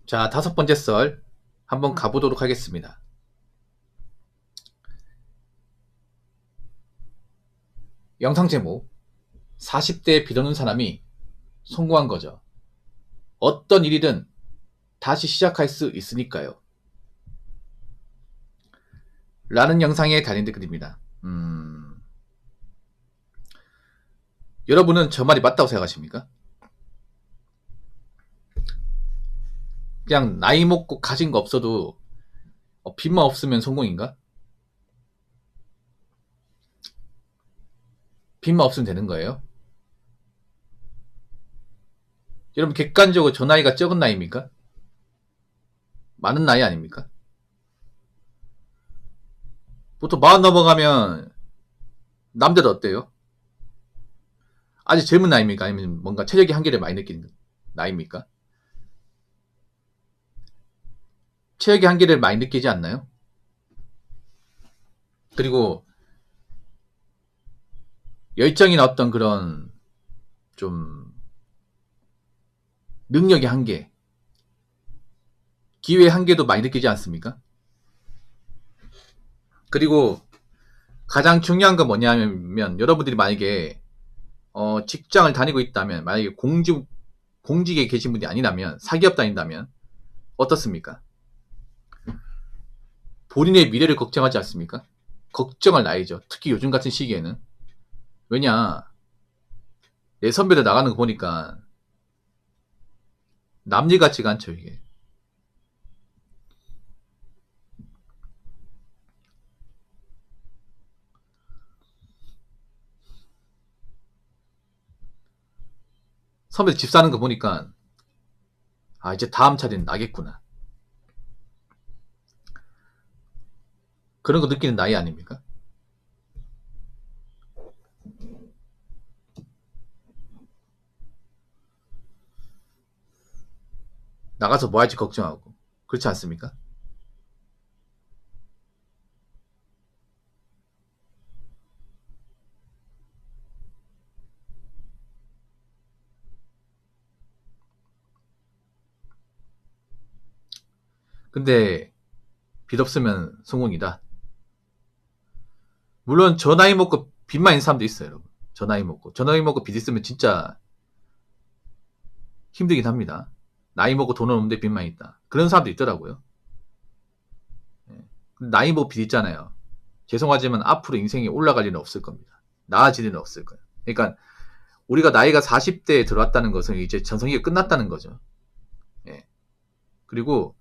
자, 다섯 번째 썰 한번 가보도록 하겠습니다. 영상 제목 40대에 빚어놓은 사람이 성공한 거죠. 어떤 일이든 다시 시작할 수 있으니까요. 라는 영상에 달린 댓글입니다. 여러분은 저 말이 맞다고 생각하십니까? 그냥 나이 먹고 가진 거 없어도 빚만 없으면 성공인가? 빚만 없으면 되는 거예요? 여러분 객관적으로 저 나이가 적은 나이입니까? 많은 나이 아닙니까? 보통 40 넘어가면 남들 어때요? 아직 젊은 나이입니까? 아니면 뭔가 체력의 한계를 많이 느끼는 나이입니까? 체력의 한계를 많이 느끼지 않나요? 그리고 열정이나 어떤 그런 좀 능력의 한계, 기회의 한계도 많이 느끼지 않습니까? 그리고 가장 중요한 건 뭐냐면 여러분들이 만약에 직장을 다니고 있다면, 만약에 공직에 계신 분이 아니라면, 사기업 다닌다면 어떻습니까? 본인의 미래를 걱정하지 않습니까? 걱정을 나이죠. 특히 요즘 같은 시기에는. 왜냐, 내 선배들 나가는 거 보니까 남일 같지가 않죠, 이게. 선배들 집 사는 거 보니까 이제 다음 차례는 나겠구나. 그런 거 느끼는 나이 아닙니까? 나가서 뭐 할지 걱정하고. 그렇지 않습니까? 근데 빚 없으면 성공이다. 물론 저 나이 먹고 빚만 있는 사람도 있어요, 여러분. 저 나이 먹고 빚 있으면 진짜 힘들긴 합니다. 나이 먹고 돈은 없는데 빚만 있다. 그런 사람도 있더라고요. 나이 먹고 빚 있잖아요. 죄송하지만 앞으로 인생이 올라갈 일은 없을 겁니다. 나아질 일은 없을 거예요. 그러니까 우리가 나이가 40대에 들어왔다는 것은 이제 전성기가 끝났다는 거죠. 예. 그리고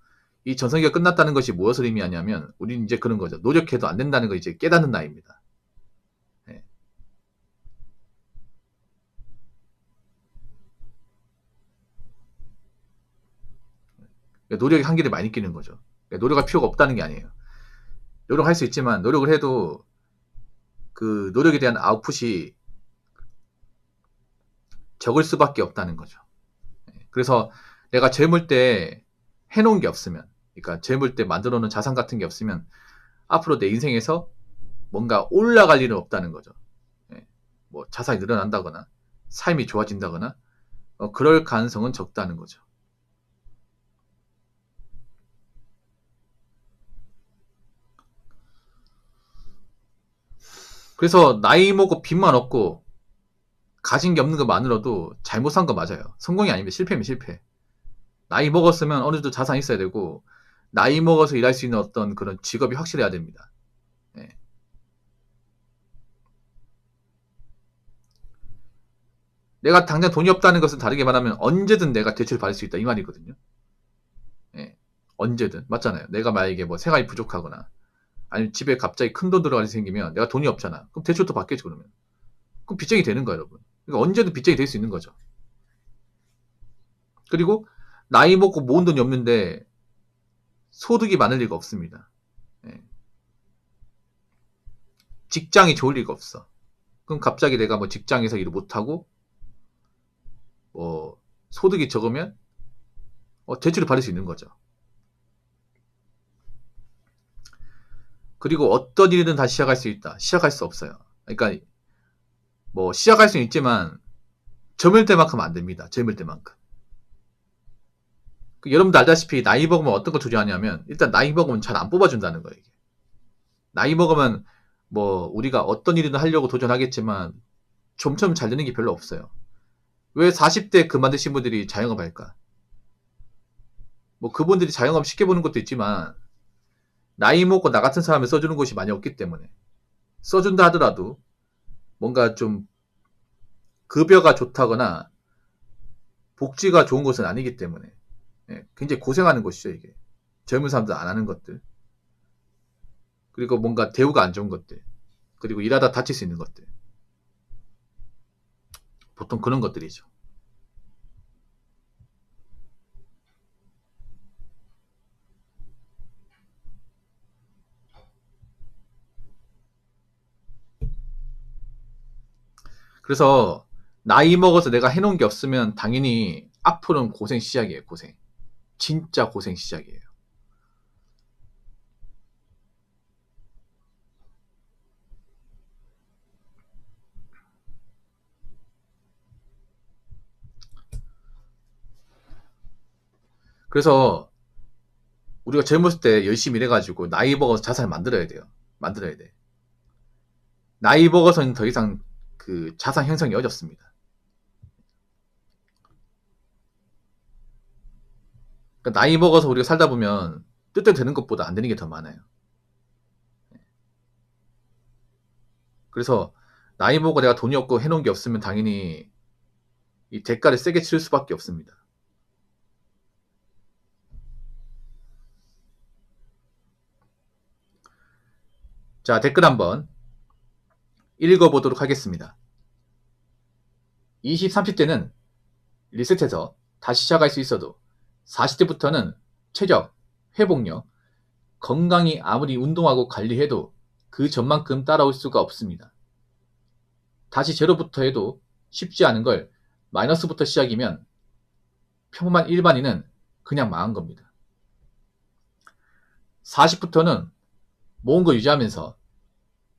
이 전성기가 끝났다는 것이 무엇을 의미하냐면, 우리는 이제 그런 거죠. 노력해도 안 된다는 걸 이제 깨닫는 나이입니다. 예. 노력의 한계를 많이 느끼는 거죠. 노력할 필요가 없다는 게 아니에요. 노력할 수 있지만, 노력을 해도 그 노력에 대한 아웃풋이 적을 수밖에 없다는 거죠. 그래서 내가 젊을 때 해놓은 게 없으면, 그러니까 젊을 때 만들어 놓은 자산 같은 게 없으면 앞으로 내 인생에서 뭔가 올라갈 일은 없다는 거죠. 뭐 자산이 늘어난다거나 삶이 좋아진다거나 그럴 가능성은 적다는 거죠. 그래서 나이 먹고 빚만 없고 가진 게 없는 것만으로도 잘못 산 거 맞아요. 성공이 아닙니다. 실패면 실패. 나이 먹었으면 어느 정도 자산이 있어야 되고, 나이 먹어서 일할 수 있는 어떤 그런 직업이 확실해야 됩니다. 예. 내가 당장 돈이 없다는 것은 다르게 말하면 언제든 내가 대출을 받을 수 있다 이 말이거든요. 예. 언제든. 맞잖아요. 내가 만약에 뭐 생활이 부족하거나 아니면 집에 갑자기 큰 돈 들어갈 일이 생기면 내가 돈이 없잖아. 그럼 대출도 받겠죠, 그러면. 그럼 빚쟁이 되는 거야, 여러분. 그러니까 언제든 빚쟁이 될 수 있는 거죠. 그리고 나이 먹고 모은 돈이 없는데 소득이 많을 리가 없습니다. 예. 직장이 좋을 리가 없어. 그럼 갑자기 내가 뭐 직장에서 일을 못하고 뭐 소득이 적으면 대출을 받을 수 있는 거죠. 그리고 어떤 일이든 다시 시작할 수 있다. 시작할 수 없어요. 그러니까 뭐 시작할 수는 있지만 젊을 때만큼 안 됩니다. 젊을 때만큼. 여러분도 알다시피 나이 먹으면 어떤 걸 두려워하냐면 일단 나이 먹으면 잘 안 뽑아준다는 거예요. 이게. 나이 먹으면 뭐 우리가 어떤 일이든 하려고 도전하겠지만 좀처럼 잘 되는 게 별로 없어요. 왜 40대 그만두신 분들이 자영업 할까? 뭐 그분들이 자영업 쉽게 보는 것도 있지만 나이 먹고 나 같은 사람을 써주는 곳이 많이 없기 때문에 써준다 하더라도 뭔가 좀 급여가 좋다거나 복지가 좋은 것은 아니기 때문에 굉장히 고생하는 것이죠. 이게 젊은 사람들 안 하는 것들, 그리고 뭔가 대우가 안 좋은 것들, 그리고 일하다 다칠 수 있는 것들, 보통 그런 것들이죠. 그래서 나이 먹어서 내가 해놓은 게 없으면 당연히 앞으로는 고생 시작이에요. 고생. 진짜 고생 시작이에요. 그래서 우리가 젊었을 때 열심히 일해가지고 나이 먹어서 자산을 만들어야 돼요. 만들어야 돼. 나이 먹어서는 더 이상 그 자산 형성이 어렵습니다. 그러니까 나이 먹어서 우리가 살다 보면 뜻대로 되는 것보다 안 되는 게 더 많아요. 그래서 나이 먹고 내가 돈이 없고 해놓은 게 없으면 당연히 이 대가를 세게 치를 수밖에 없습니다. 자, 댓글 한번 읽어보도록 하겠습니다. 20, 30대는 리셋해서 다시 시작할 수 있어도 40대부터는 체력, 회복력, 건강이 아무리 운동하고 관리해도 그 전만큼 따라올 수가 없습니다. 다시 제로부터 해도 쉽지 않은 걸 마이너스부터 시작이면 평범한 일반인은 그냥 망한 겁니다. 40부터는 모은 거 유지하면서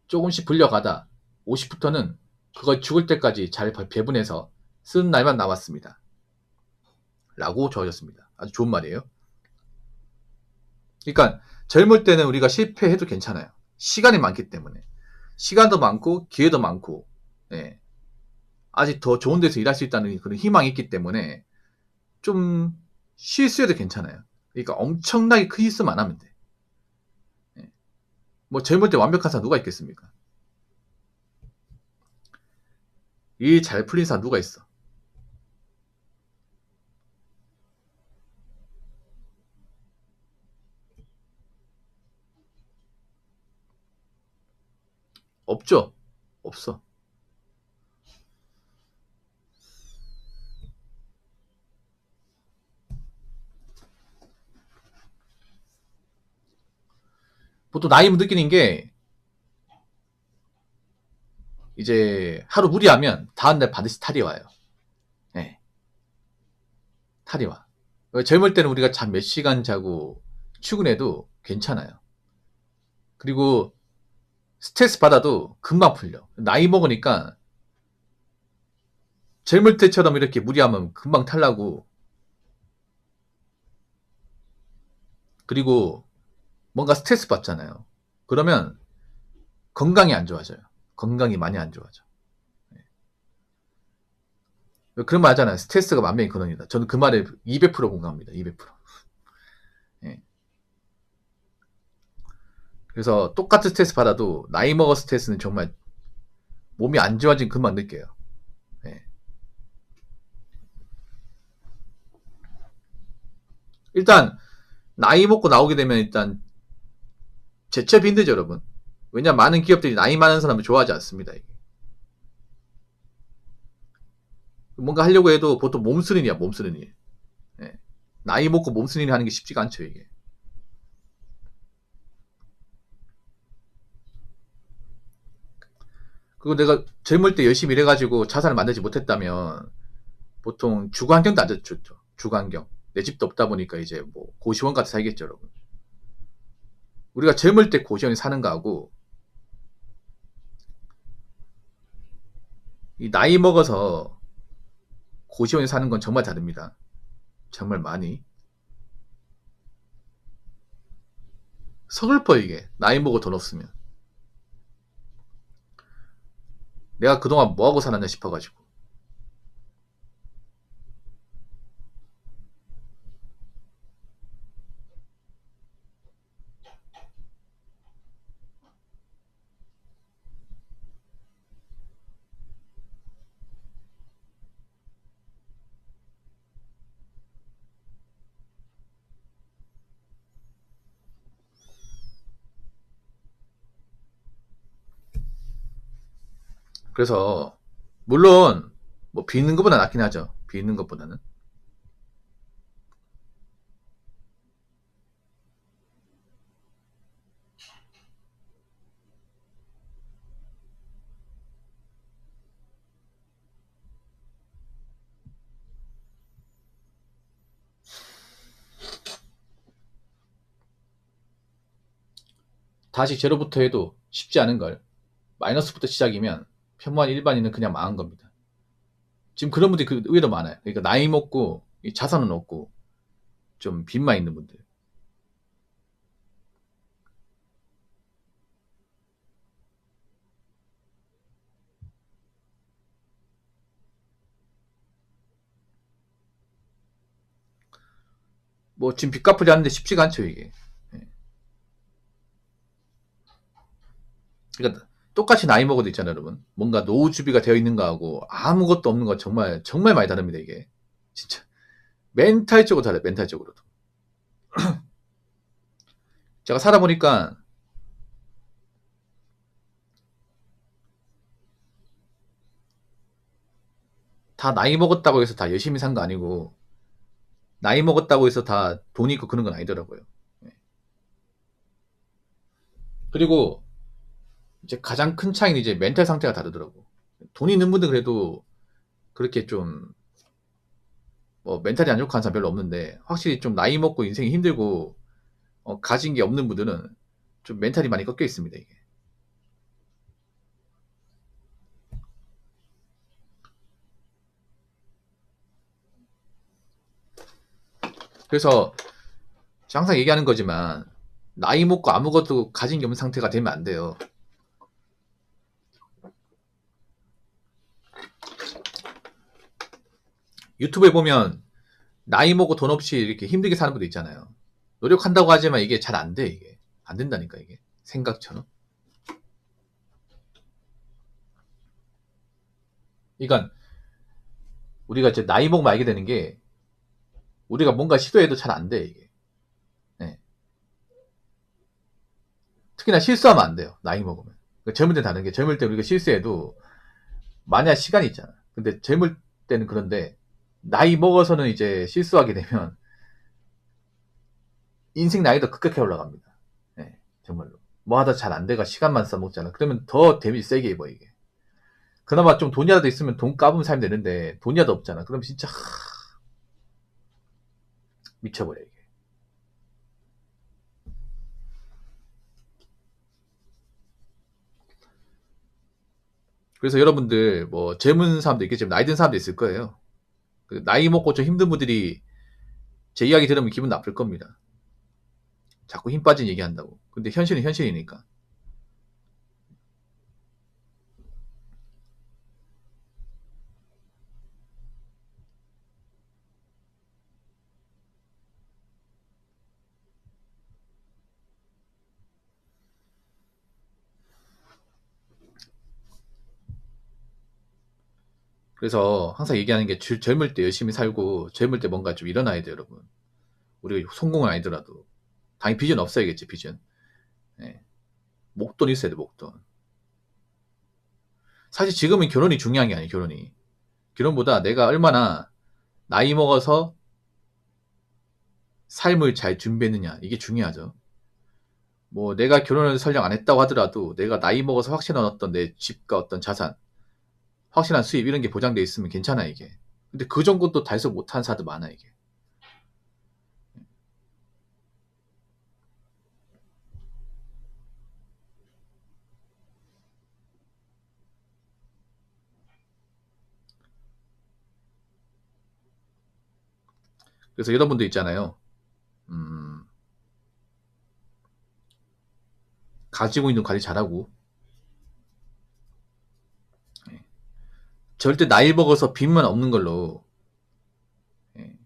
조금씩 불려가다 50부터는 그걸 죽을 때까지 잘 배분해서 쓰는 날만 남았습니다. 라고 적어졌습니다. 아주 좋은 말이에요. 그러니까 젊을 때는 우리가 실패해도 괜찮아요. 시간이 많기 때문에. 시간도 많고 기회도 많고 아직 더 좋은 데서 일할 수 있다는 그런 희망이 있기 때문에 좀 실수해도 괜찮아요. 그러니까 엄청나게 큰 실수만 안 하면 돼. 뭐 젊을 때 완벽한 사람 누가 있겠습니까? 일 잘 풀린 사람 누가 있어? 없죠? 없어. 보통 나이면 느끼는 게 이제 하루 무리하면 다음날 반드시 탈이 와요. 네. 탈이 와. 젊을 때는 우리가 잠 몇 시간 자고 출근해도 괜찮아요. 그리고 스트레스 받아도 금방 풀려. 나이 먹으니까 젊을 때처럼 이렇게 무리하면 금방 탈나고, 그리고 뭔가 스트레스 받잖아요. 그러면 건강이 안 좋아져요. 건강이 많이 안 좋아져. 그런 말 하잖아요. 스트레스가 만병의 근원이다. 저는 그 말에 200% 공감합니다. 200%. 예. 그래서 똑같은 스트레스 받아도 나이 먹어 스트레스는 정말 몸이 안 좋아진 금방 느껴요. 예. 일단 나이 먹고 나오게 되면 일단 재취업이 힘들죠, 여러분. 왜냐 많은 기업들이 나이 많은 사람을 좋아하지 않습니다. 이게. 뭔가 하려고 해도 보통 몸쓰는 일이야, 몸쓰는 일. 예. 나이 먹고 몸쓰는 일 하는 게 쉽지가 않죠, 이게. 그리고 내가 젊을 때 열심히 일해가지고 자산을 만들지 못했다면 보통 주거 환경도 안 좋죠. 주거 환경. 내 집도 없다 보니까 이제 뭐 고시원 같이 살겠죠, 여러분. 우리가 젊을 때 고시원에 사는 거하고 이 나이 먹어서 고시원에 사는 건 정말 다릅니다. 정말 많이. 서글퍼 이게. 나이 먹어 돈 없으면. 내가 그동안 뭐하고 살았나 싶어가지고. 그래서 물론 뭐 비는 것보다 낫긴 하죠. 비는 것보다는. 다시 제로부터 해도 쉽지 않은 걸 마이너스부터 시작이면 평범한 일반인은 그냥 망한 겁니다. 지금 그런 분들이 의외로 많아요. 그러니까 나이 먹고 자산은 없고 좀 빚만 있는 분들. 뭐 지금 빚 갚으려 하는데 쉽지가 않죠 이게. 예. 그러니까 똑같이 나이 먹어도 있잖아요 여러분. 뭔가 노후 준비가 되어 있는 거하고 아무것도 없는 거 정말 정말 많이 다릅니다 이게. 진짜 멘탈적으로 달라요. 멘탈적으로도. 제가 살아보니까 다 나이 먹었다고 해서 다 열심히 산 거 아니고 나이 먹었다고 해서 다 돈 있고 그런 건 아니더라고요. 예. 그리고 이제 가장 큰 차이는 이제 멘탈 상태가 다르더라고. 돈 있는 분들 그래도 그렇게 좀 뭐 멘탈이 안 좋고 하는 사람 별로 없는데 확실히 좀 나이 먹고 인생이 힘들고 가진 게 없는 분들은 좀 멘탈이 많이 꺾여 있습니다 이게. 그래서 항상 얘기하는 거지만 나이 먹고 아무것도 가진 게 없는 상태가 되면 안 돼요. 유튜브에 보면 나이 먹고 돈 없이 이렇게 힘들게 사는 분도 있잖아요. 노력한다고 하지만 이게 잘 안 돼, 이게. 안 된다니까, 이게. 생각처럼. 그러니까 우리가 이제 나이 먹으면 알게 되는 게 우리가 뭔가 시도해도 잘 안 돼, 이게. 네. 특히나 실수하면 안 돼요, 나이 먹으면. 그러니까 젊을 때 다른 게 젊을 때 우리가 실수해도 만약 시간이 있잖아. 근데 젊을 때는 그런데 나이 먹어서는 이제 실수하게 되면 인생 나이도 급격히 올라갑니다. 네, 정말로. 뭐 하다 잘 안 돼가 시간만 써먹잖아. 그러면 더 데미지 세게 입어, 이게. 그나마 좀 돈이라도 있으면 돈 까부면 살면 되는데 돈이라도 없잖아. 그럼 진짜 미쳐버려 이게. 그래서 여러분들 뭐 젊은 사람도 있겠지만 나이 든 사람도 있을 거예요. 나이 먹고 좀 힘든 분들이 제 이야기 들으면 기분 나쁠 겁니다. 자꾸 힘 빠진 얘기한다고. 근데 현실은 현실이니까. 그래서 항상 얘기하는 게 젊을 때 열심히 살고 젊을 때 뭔가 좀 일어나야 돼요, 여러분. 우리가 성공은 아니더라도 당연히 비전 없어야겠지, 비전. 네. 목돈 있어야 돼, 목돈. 사실 지금은 결혼이 중요한 게 아니에요, 결혼이. 결혼보다 내가 얼마나 나이 먹어서 삶을 잘 준비했느냐, 이게 중요하죠. 뭐 내가 결혼을 설령 안 했다고 하더라도 내가 나이 먹어서 확실한 어떤 내 집과 어떤 자산, 확실한 수입 이런 게 보장돼 있으면 괜찮아 이게. 근데 그 정도도 달성 못한 사도 많아 이게. 그래서 여러분들 있잖아요. 음, 가지고 있는 관리 잘하고, 예. 절대 나이 먹어서 빚만 없는 걸로, 예.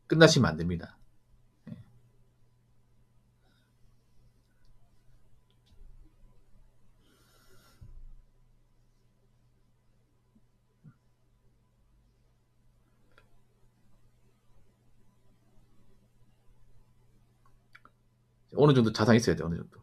끝나시면 안 됩니다. 예. 어느 정도 자산 있어야 돼, 어느 정도.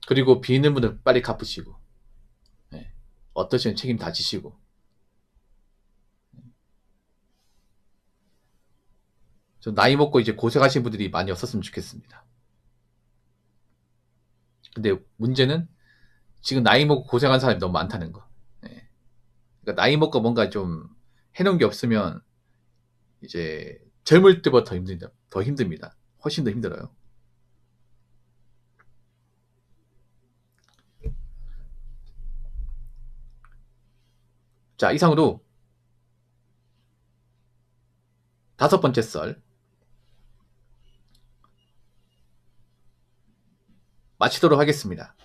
그리고 빚 있는 분들 빨리 갚으시고, 예. 어떠시면 책임 다 지시고. 저 나이 먹고 이제 고생하신 분들이 많이 없었으면 좋겠습니다. 근데 문제는 지금 나이 먹고 고생한 사람이 너무 많다는 거. 예. 그러니까 나이 먹고 뭔가 좀 해놓은 게 없으면 이제 젊을 때보다 더 힘듭니다. 훨씬 더 힘들어요. 자, 이상으로 5번째 썰 마치도록 하겠습니다.